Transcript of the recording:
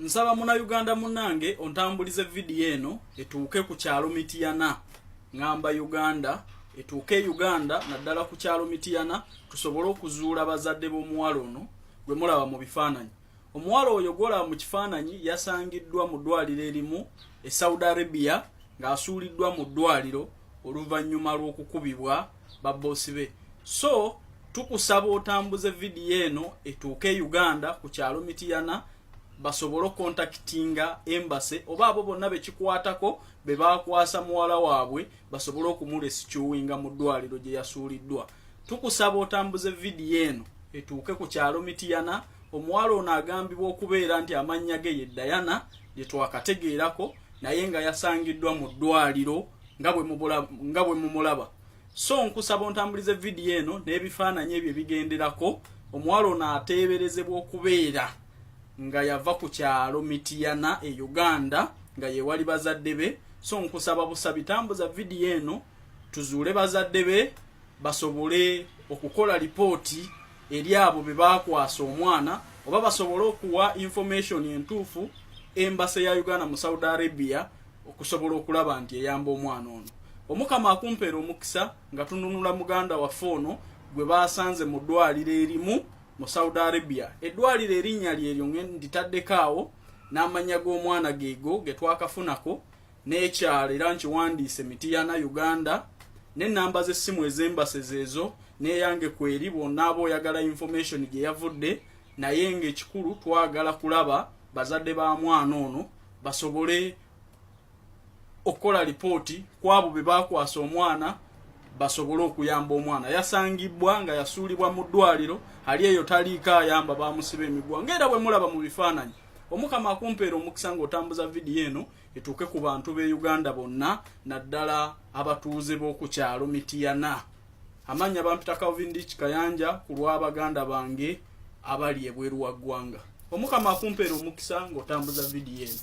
Nsaba muna Uganda munange ontambulize video eno etuuke ku kyalo Mityana. Ngamba Uganda etuuke Uganda naddala ku kyalo Mityana tusobole okuzuula bazadde b'omuwala ono gwe mulaba mu bifaananyi. Omuwala oyo gwolaba mu kifaananyi yasangiddwa mu ddwaliro erimu e Saudi Arabia ng'asuuliddwa mu ddwaliro oluvannyuma lw'okukubibwa babboosi be. So tukusaba otambuze video eno etuuke Uganda ku kyalo Mityana basobolo contactinga embassy oba abo bonna bekikwatako be bakwasa muwala waabwe basobole okumurescuinga mu ddwaliro gye yasuuliddwa. Tukusaba otambuze video eno etuuke ku kyalo Mityana. Omuwala ono agambibwa okubeera nti amannya ge ye Diana lye twakategeerako naye nga yasangiddwa mu ddwaliro nga bwe mumulaba. So nkusaba ontambulize video eno n'ebifaananyi ebyo bigenderako. Omuwala ono ateeberezebwa okubeera nga yava ku kyalo Mityana e Uganda nga yewali bazadde be. So nkusaba busabi tambuza video eno tuzuule bazadde be basobole okukola lipooti eri abo be bakwasa omwana oba basobole okuwa information entuufu embassy ya Uganda mu Saudi Arabia okusobola okulaba nti eyamba omwana ono. Omukama akumpeera omukisa nga tununula muganda waffe ono gwe baasanze mu ddwaliro erimu mu Saudi Arabia. Eddwaliro erinnya lyeryo nditaddeko awo n'amannya g'omwana geego ge twakafunako n'ekyalo era nkiwandiise Mityana Uganda n'ennamba z'essimu ez'embase zeezo n'eyange kweri bonna aba oyagala information gye yavudde naye ng'ekikulu twagala kulaba bazadde ba mwana ono basobole okukola lipooti kwabo be bakwasa omwana basobole okuyamba omwana. Yasangibwa nga yasuulibwa mu ddwaliro ali eyo taliiko ayamba bamusiba emigwa ng'era bwe mulaba mu bifaananyi. Omukama akumpeera omukisa ng'otambuza video eno etuuke ku bantu b'e Uganda bonna naddala abatuuze b'oku kyalo Mityana. Amannya bampita Calvin Dich Kayanja ku lw'Abaganda bange abali ebweru wa ggwanga. Omukama akumpeera omukisa ng'otambuza video eno.